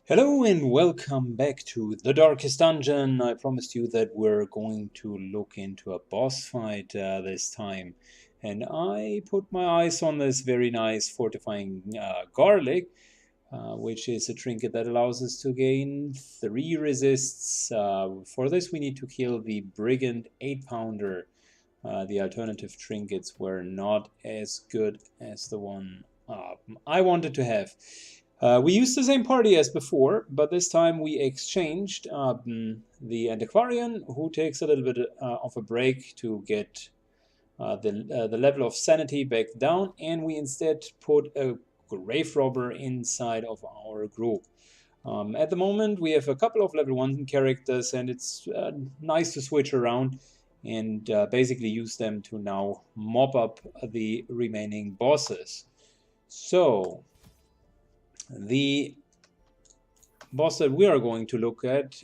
Hello and welcome back to The Darkest Dungeon. I promised you that we're going to look into a boss fight this time. And I put my eyes on this very nice fortifying garlic, which is a trinket that allows us to gain 3 resists. For this we need to kill the Brigand 8-pounder. The alternative trinkets were not as good as the one I wanted to have. We used the same party as before, but this time we exchanged the Antiquarian, who takes a little bit of a break to get the level of sanity back down, and we instead put a grave robber inside of our group. At the moment, we have a couple of level 1 characters, and it's nice to switch around and basically use them to now mop up the remaining bosses. So, the boss that we are going to look at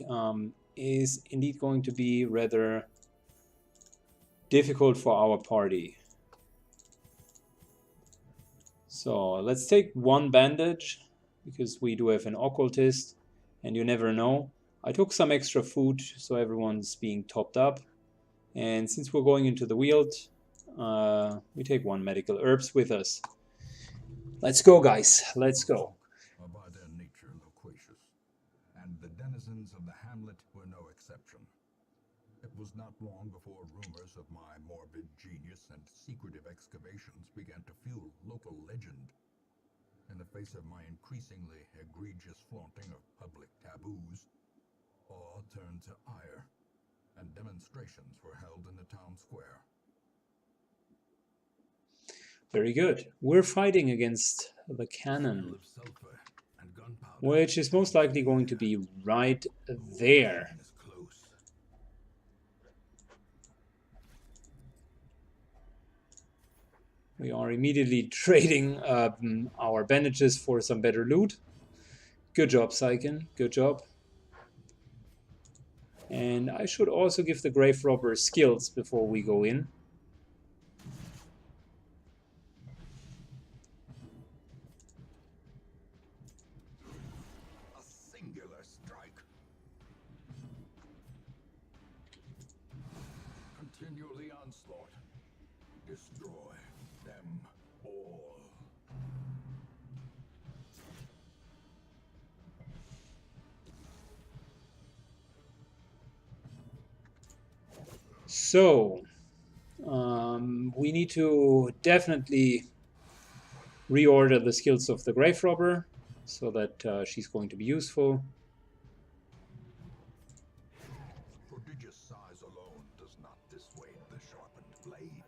is indeed going to be rather difficult for our party. So let's take one bandage, because we do have an occultist, and you never know. I took some extra food, so everyone's being topped up. And since we're going into the Weald, we take one medical herbs with us. Let's go, guys. Let's go. By their nature loquacious, and the denizens of the hamlet were no exception. It was not long before rumors of my morbid genius and secretive excavations began to fuel local legend. In the face of my increasingly egregious flaunting of public taboos, awe turned to ire, and demonstrations were held in the town square. Very good. We're fighting against the cannon, which is most likely going to be right there. We are immediately trading our bandages for some better loot. Good job, Syken. Good job. And I should also give the grave robber skills before we go in. Continually onslaught. Destroy them all. So, we need to definitely reorder the skills of the grave robber so that she's going to be useful. Prodigious size alone does not dissuade the sharpened blade.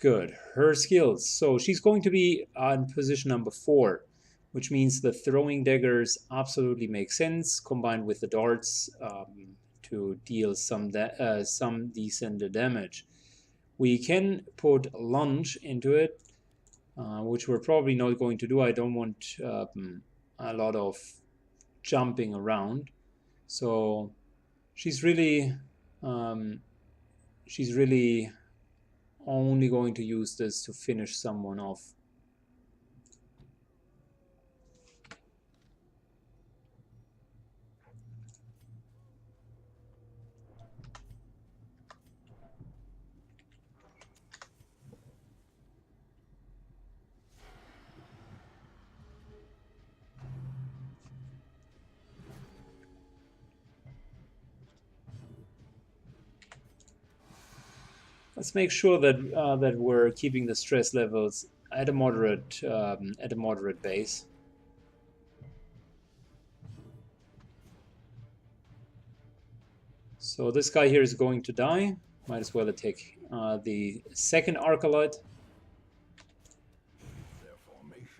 Good. Her skills. So she's going to be on position number 4, which means the throwing daggers absolutely make sense, combined with the darts to deal some decent damage. We can put lunge into it, which we're probably not going to do. I don't want a lot of jumping around. So she's really only going to use this to finish someone off. Let's make sure that that we're keeping the stress levels at a moderate base. So this guy here is going to die. Might as well take the second Arcalite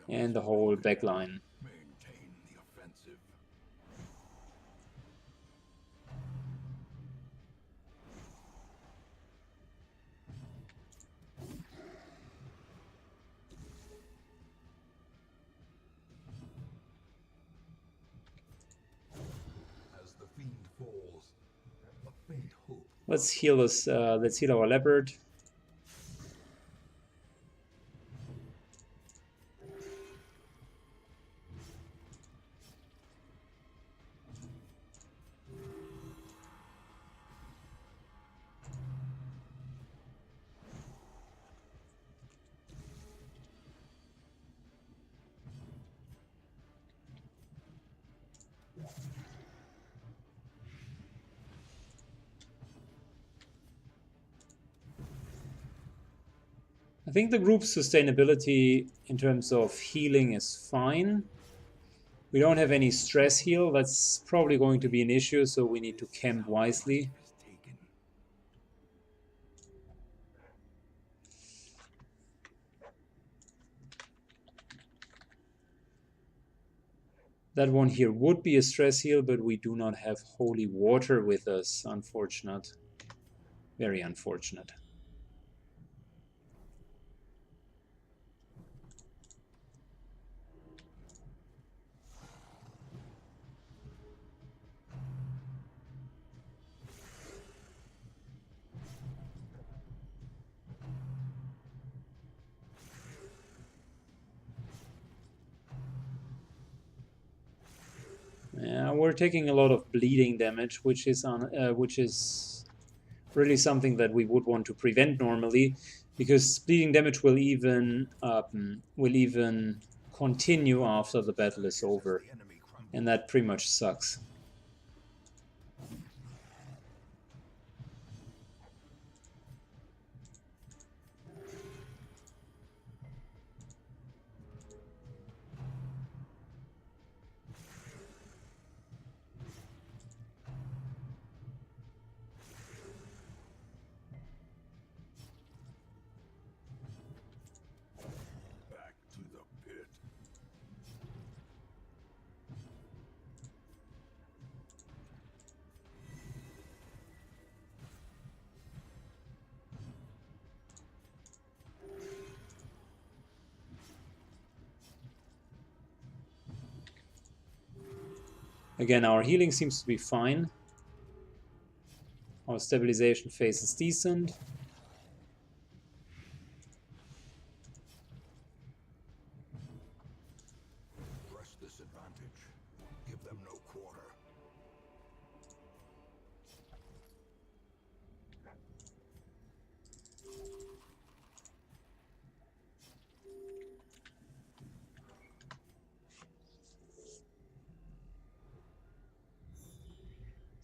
and the whole back line. Let's heal us. Let's heal our leopard. I think the group's sustainability in terms of healing is fine. We don't have any stress heal. That's probably going to be an issue, so we need to camp wisely. That one here would be a stress heal, but we do not have holy water with us. Unfortunate. Very unfortunate. Yeah, we're taking a lot of bleeding damage, which is really something that we would want to prevent normally, because bleeding damage will even continue after the battle is over, and that pretty much sucks. Again, our healing seems to be fine. Our stabilization phase is decent. Press this advantage. Give them no quarter.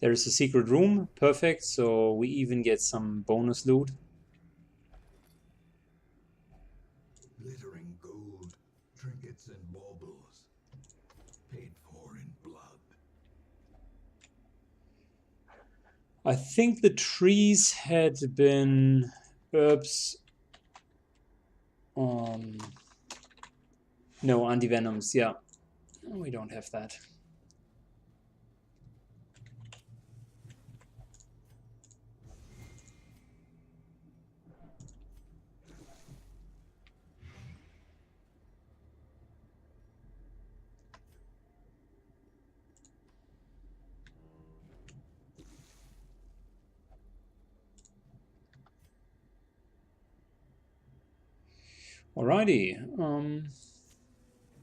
There is a secret room, perfect, so we even get some bonus loot. Glittering gold, trinkets and baubles, paid for in blood. I think the trees had been herbs. No, antivenoms, yeah. We don't have that. Alrighty.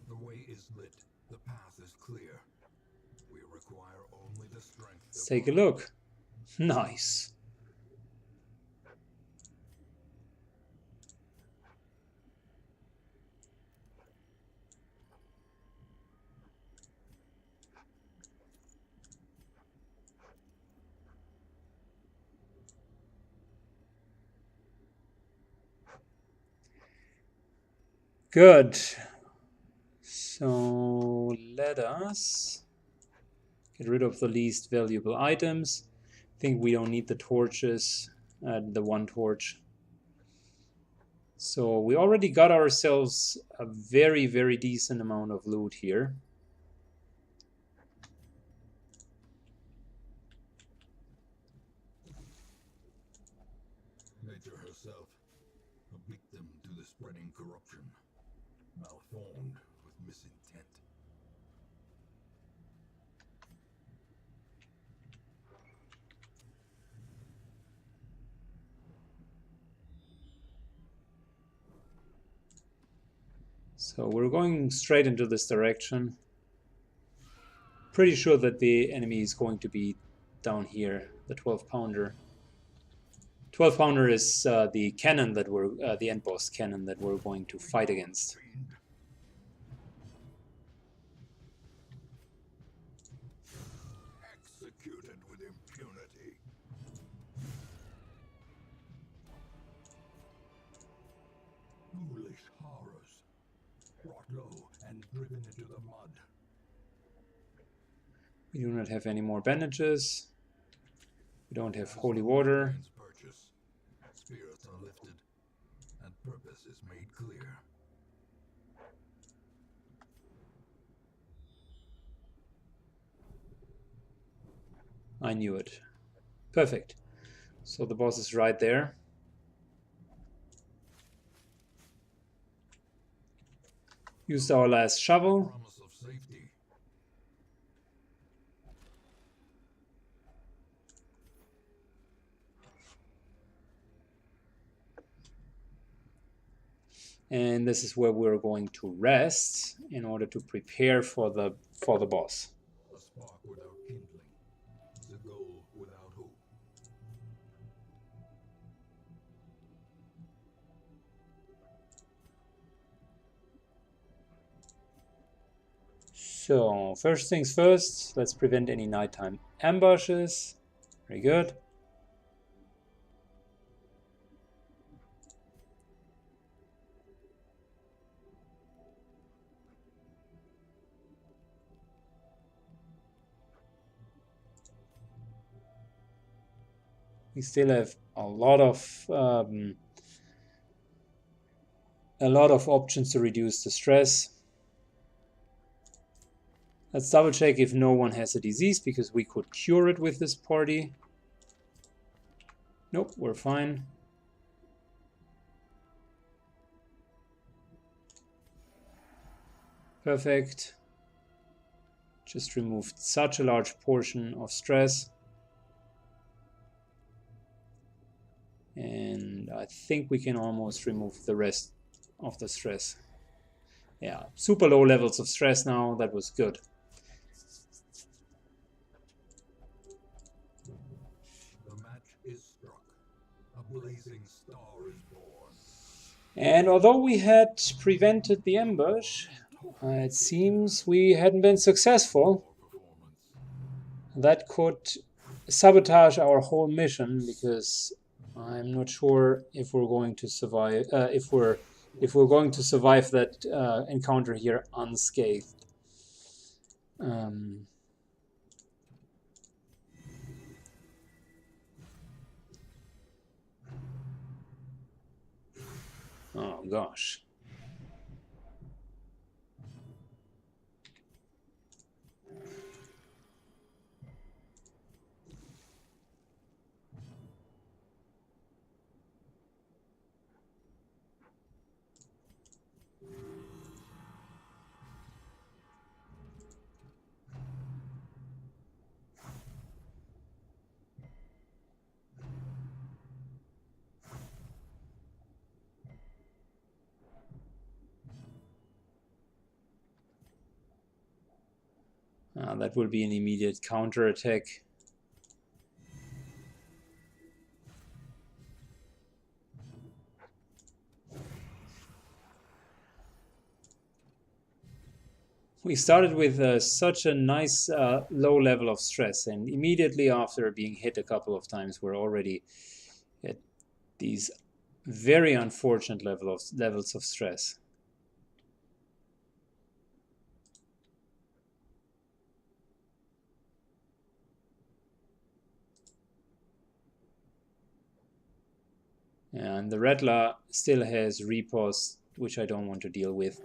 The way is lit. The path is clear. We require only the strength. Let's take a look. Nice. Good. So let us get rid of the least valuable items. I think we don't need the torches, the one torch. So we already got ourselves a very, very decent amount of loot here. Nature herself, a victim to the spreading corruption, malformed with misintent. So we're going straight into this direction. Pretty sure that the enemy is going to be down here, the 12-pounder. 12-pounder is the cannon that we're the end boss cannon that we're going to fight against. Executed with impunity. brought low and driven into the mud. We do not have any more bandages. We don't have holy Satisfied water. man's purchase. Spirits are lifted, and purpose is made clear. I knew it. Perfect. So the boss is right there. Used our last shovel. Promise of safety. And this is where we're going to rest in order to prepare for the boss. A spark without kindling is a goal without hope. So first things first, let's prevent any nighttime ambushes. Very good. We still have a lot of options to reduce the stress. Let's double check if no one has a disease, because we could cure it with this party. Nope, we're fine. Perfect. Just removed such a large portion of stress. And I think we can almost remove the rest of the stress. Yeah, super low levels of stress now. That was good. The match is struck. A blazing star is born. And although we had prevented the ambush, it seems we hadn't been successful. That could sabotage our whole mission, because I'm not sure if we're going to survive. If we're going to survive that encounter here unscathed. Oh gosh. That will be an immediate counterattack. We started with such a nice low level of stress, and immediately after being hit a couple of times, we're already at these very unfortunate levels of stress. And the Rattler still has repos, which I don't want to deal with.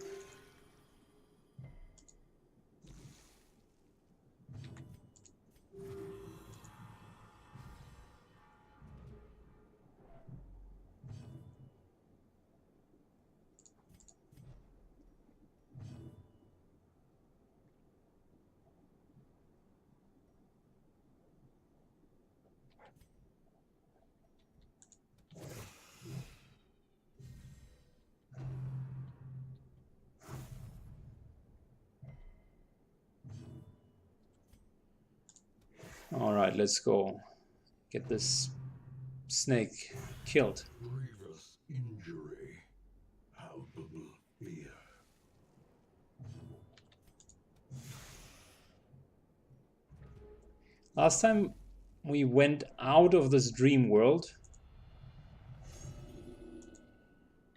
All right, let's go get this snake killed. Grievous injury. Palpable fear. Last time we went out of this dream world.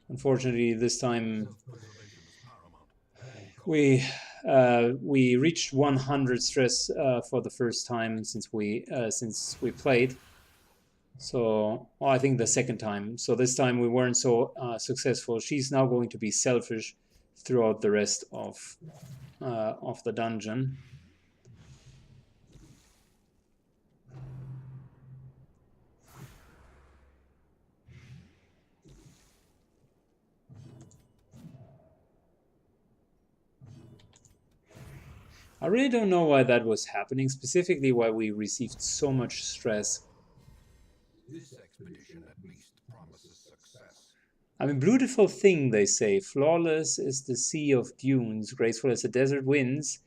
Unfortunately, this time we reached 100 stress for the first time since we played. So I think the second time. So this time we weren't so successful. She's now going to be selfish throughout the rest of the dungeon. I really don't know why that was happening, specifically why we received so much stress. This expedition at least promises success. I'm a beautiful thing, they say. Flawless is the sea of dunes, graceful as the desert winds,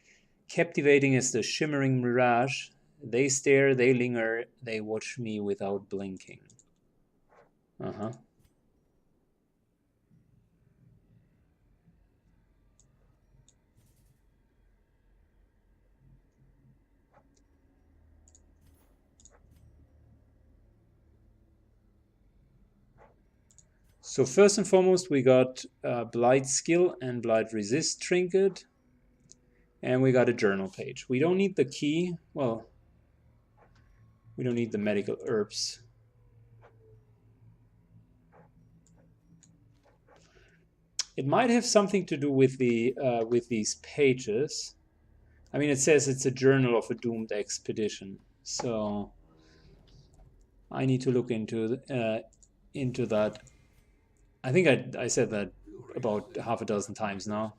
captivating as the shimmering mirage. They stare, they linger, they watch me without blinking. Uh-huh. So first and foremost, we got Blight Skill and Blight Resist Trinket. And we got a journal page. We don't need the key. Well, we don't need the medical herbs. It might have something to do with the with these pages. I mean, it says it's a journal of a doomed expedition. So I need to look into that. I think I said that about half a dozen times now.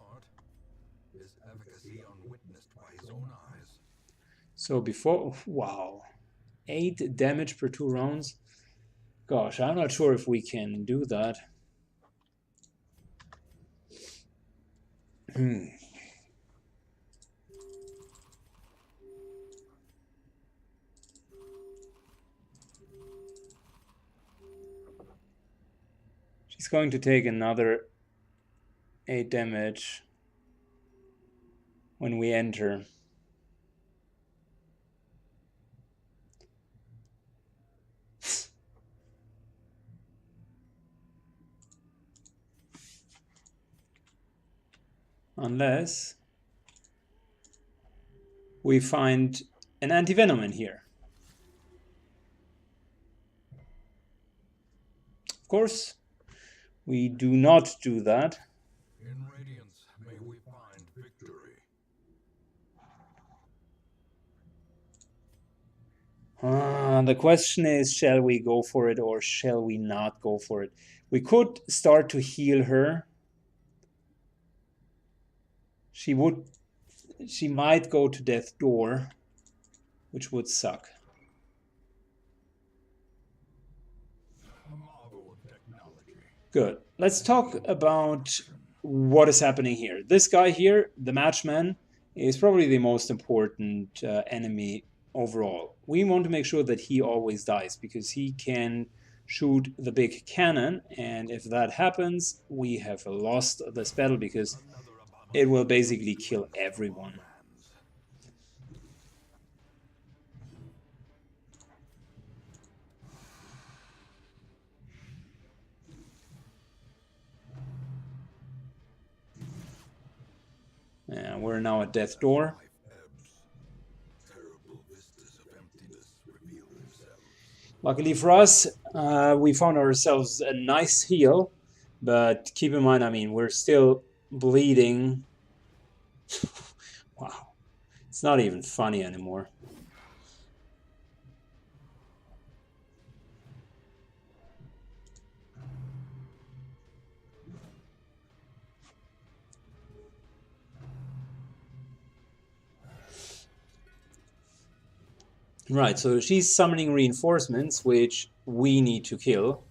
His efficacy unwitnessed by his own eyes. So before, wow, 8 damage per 2 rounds. Gosh, I'm not sure if we can do that. She's going to take another 8 damage when we enter. Unless we find an antivenom in here. Of course, we do not do that. In radiance may we find victory. The question is, shall we go for it or shall we not go for it? We could start to heal her. She might go to death door, which would suck. Good. Let's talk about what is happening here. This guy here, the matchman, is probably the most important enemy overall. We want to make sure that he always dies because he can shoot the big cannon, and if that happens, we have lost this battle because it will basically kill everyone. We're now at death door. Luckily for us, we found ourselves a nice heal, but keep in mind, I mean, we're still bleeding. Wow, it's not even funny anymore. Right, so she's summoning reinforcements, which we need to kill.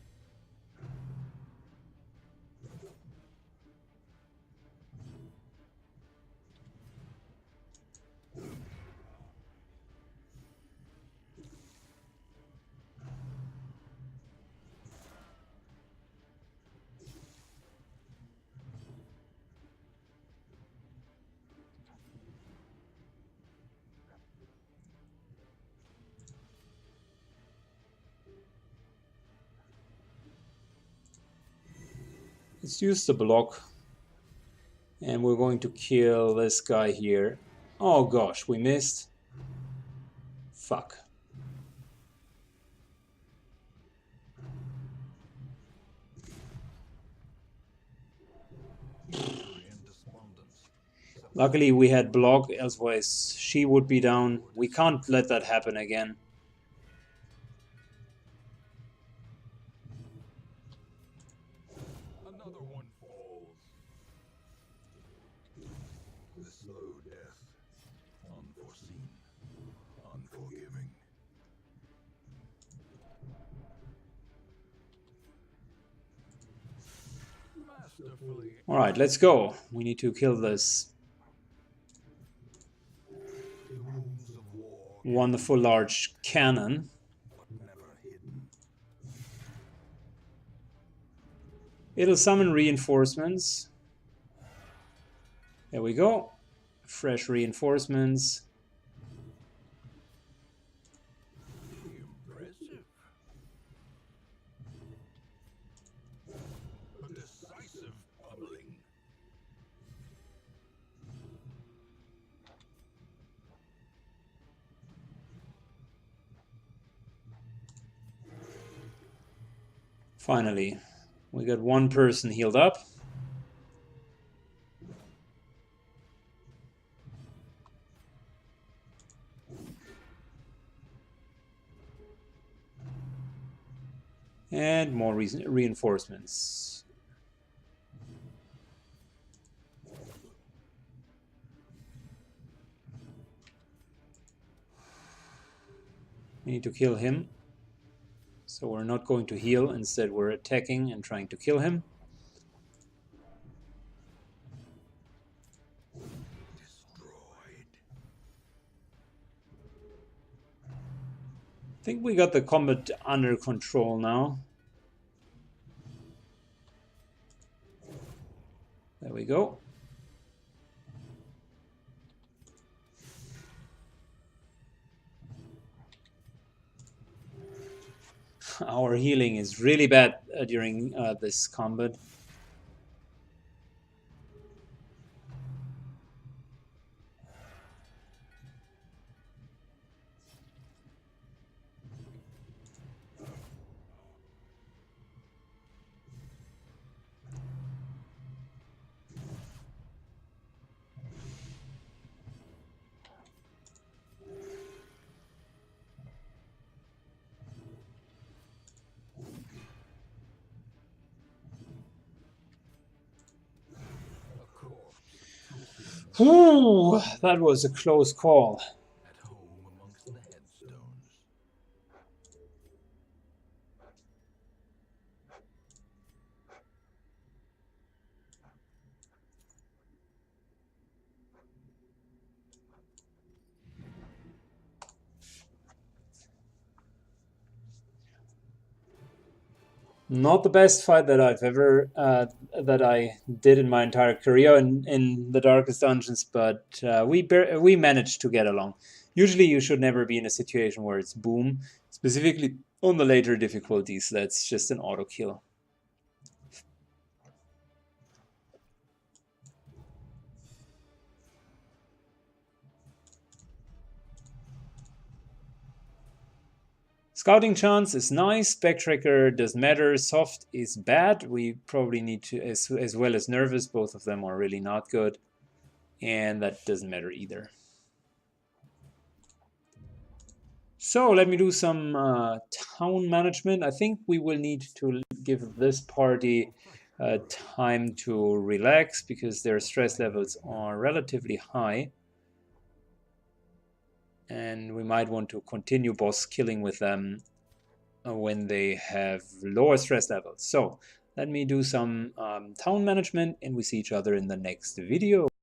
Let's use the block. And we're going to kill this guy here. Oh gosh, we missed. Fuck. Luckily we had block, otherwise she would be down. We can't let that happen again. Another one falls. The slow death. Unforeseen. Unforgiving. Masterfully. Alright, let's go. We need to kill this wonderful large cannon. It'll summon reinforcements. There we go. Fresh reinforcements. Impressive. A decisive pummeling. Finally, we got one person healed up. And more reinforcements. We need to kill him. So we're not going to heal, instead we're attacking and trying to kill him. Destroyed. I think we got the combat under control now. There we go. Our healing is really bad during this combat. Ooh, that was a close call. At home amongst the headstones. Not the best fight that I've ever that I did in my entire career in the Darkest Dungeons, but we managed to get along. Usually, you should never be in a situation where it's boom, specifically on the later difficulties. That's just an auto kill. Scouting chance is nice. Backtracker doesn't matter. Soft is bad. We probably need to, as well as nervous, both of them are really not good. And that doesn't matter either. So let me do some town management. I think we will need to give this party time to relax because their stress levels are relatively high. And we might want to continue boss killing with them when they have lower stress levels. So let me do some town management and we see each other in the next video.